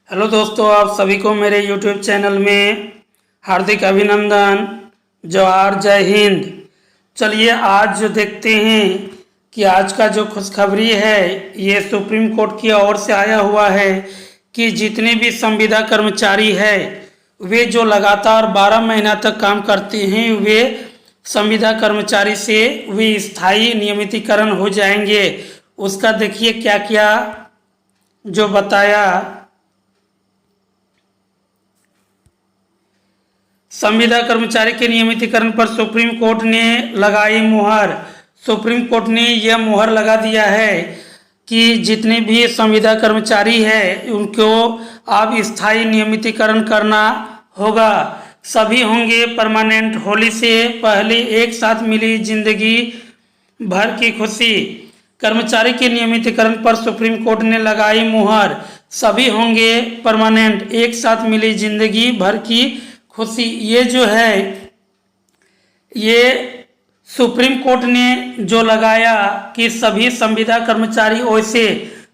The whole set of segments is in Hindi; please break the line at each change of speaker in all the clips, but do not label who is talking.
हेलो दोस्तों, आप सभी को मेरे YouTube चैनल में हार्दिक अभिनंदन। जोहार, जय हिंद। चलिए आज जो देखते हैं कि आज का जो खुशखबरी है ये सुप्रीम कोर्ट की ओर से आया हुआ है कि जितने भी संविदा कर्मचारी है वे जो लगातार 12 महीना तक काम करते हैं वे संविदा कर्मचारी से वे स्थायी नियमितीकरण हो जाएंगे। उसका देखिए क्या क्या जो बताया। संविदा कर्मचारी के नियमितीकरण पर सुप्रीम कोर्ट ने लगाई मुहर। सुप्रीम कोर्ट ने यह मुहर लगा दिया है कि जितने भी संविदा कर्मचारी हैं उनको अब स्थायी नियमितीकरण करना होगा। सभी होंगे परमानेंट। होली से पहले एक साथ मिली जिंदगी भर की खुशी। कर्मचारी के नियमितीकरण पर सुप्रीम कोर्ट ने लगाई मुहर। सभी होंगे परमानेंट, एक साथ मिली जिंदगी भर की खुशी। ये जो है ये सुप्रीम कोर्ट ने जो लगाया कि सभी संविदा कर्मचारी वैसे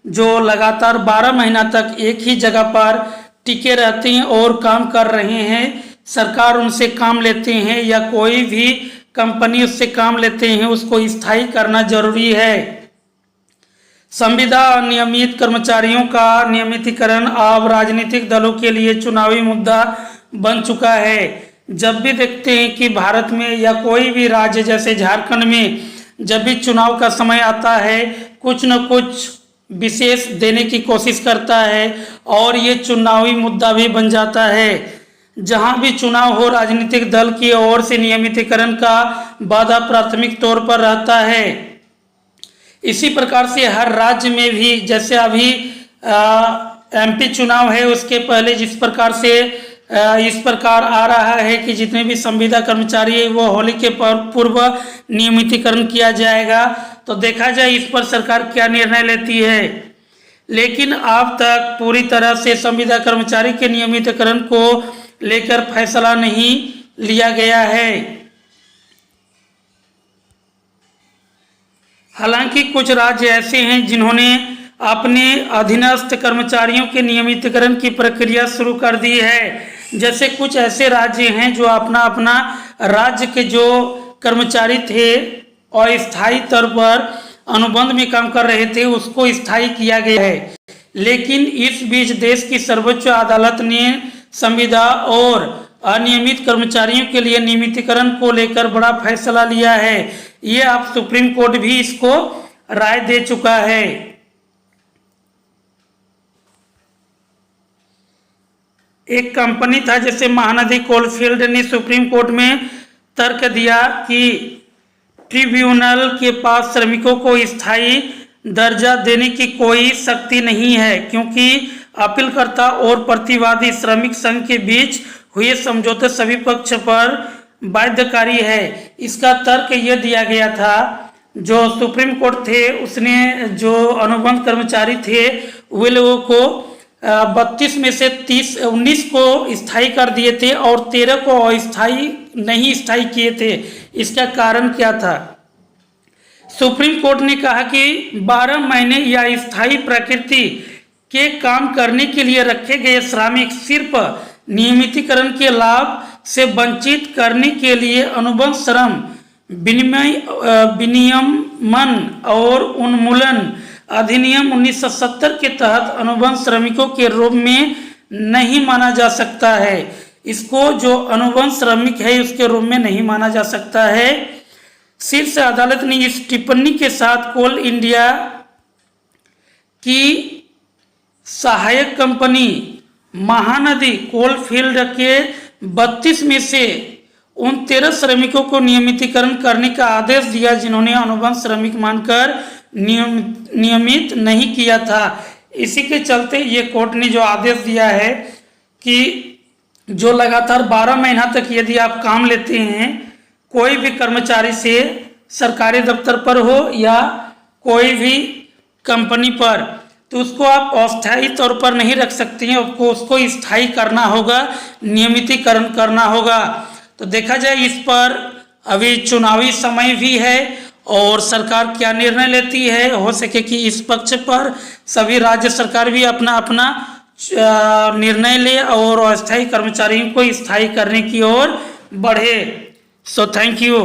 जो लगातार 12 महीना तक एक ही जगह पर टिके रहते हैं और काम कर रहे हैं, सरकार उनसे काम लेते हैं या कोई भी कंपनी उससे काम लेते हैं, उसको स्थायी करना जरूरी है। संविदा नियमित कर्मचारियों का नियमितीकरण अब राजनीतिक दलों के लिए चुनावी मुद्दा बन चुका है। जब भी देखते हैं कि भारत में या कोई भी राज्य जैसे झारखंड में जब भी चुनाव का समय आता है कुछ न कुछ विशेष देने की कोशिश करता है और ये चुनावी मुद्दा भी बन जाता है। जहां भी चुनाव हो राजनीतिक दल की ओर से नियमितीकरण का वादा प्राथमिक तौर पर रहता है। इसी प्रकार से हर राज्य में भी जैसे अभी एमपी चुनाव है उसके पहले जिस प्रकार से इस प्रकार आ रहा है कि जितने भी संविदा कर्मचारी है वो होली के पूर्व नियमितीकरण किया जाएगा। तो देखा जाए इस पर सरकार क्या निर्णय लेती है। लेकिन अब तक पूरी तरह से संविदा कर्मचारी के नियमितीकरण को लेकर फैसला नहीं लिया गया है। हालांकि कुछ राज्य ऐसे हैं जिन्होंने अपने अधीनस्थ कर्मचारियों के नियमितीकरण की प्रक्रिया शुरू कर दी है। जैसे कुछ ऐसे राज्य हैं जो अपना अपना राज्य के जो कर्मचारी थे और स्थायी तौर पर अनुबंध में काम कर रहे थे उसको स्थायी किया गया है। लेकिन इस बीच देश की सर्वोच्च अदालत ने संविदा और अनियमित कर्मचारियों के लिए नियमितीकरण को लेकर बड़ा फैसला लिया है। ये अब सुप्रीम कोर्ट भी इसको राय दे चुका है। एक कंपनी था जैसे महानदी कोलफील्ड ने सुप्रीम कोर्ट में तर्क दिया कि ट्रिब्यूनल के पास श्रमिकों को स्थायी दर्जा देने की कोई शक्ति नहीं है क्योंकि अपीलकर्ता और प्रतिवादी श्रमिक संघ के बीच हुए समझौते सभी पक्ष पर बाध्यकारी है। इसका तर्क यह दिया गया था जो सुप्रीम कोर्ट थे उसने जो अनुबंध कर्मचारी थे वे लोगों को 32 में से 19 को स्थायी कर दिए थे और 13 को अस्थायी नहीं स्थायी किए थे। इसका कारण क्या था? सुप्रीम कोर्ट ने कहा कि 12 महीने या स्थायी प्रकृति के काम करने के लिए रखे गए श्रमिक सिर्फ नियमितीकरण के लाभ से वंचित करने के लिए अनुबंध श्रम विनियमन और उन्मूलन अधिनियम 1970 के तहत अनुबंध श्रमिकों के रूप में नहीं माना जा सकता है। इसको जो अनुबंध श्रमिक है उसके रूप में नहीं माना जा सकता है। शीर्ष अदालत ने इस टिप्पणी के साथ कोल इंडिया की सहायक कंपनी महानदी कोलफील्ड के 32 में से उन 13 श्रमिकों को नियमितीकरण करने का आदेश दिया जिन्होंने अनुबंध श्रमिक मानकर नियमित नहीं किया था। इसी के चलते ये कोर्ट ने जो आदेश दिया है कि जो लगातार 12 महीना तक यदि आप काम लेते हैं कोई भी कर्मचारी से सरकारी दफ्तर पर हो या कोई भी कंपनी पर तो उसको आप अस्थायी तौर पर नहीं रख सकते हैं, आपको उसको स्थायी करना होगा, नियमितीकरण करना होगा। तो देखा जाए इस पर अभी चुनावी समय भी है और सरकार क्या निर्णय लेती है। हो सके कि इस पक्ष पर सभी राज्य सरकार भी अपना अपना निर्णय ले और अस्थायी कर्मचारियों को स्थायी करने की ओर बढ़े। So thank you.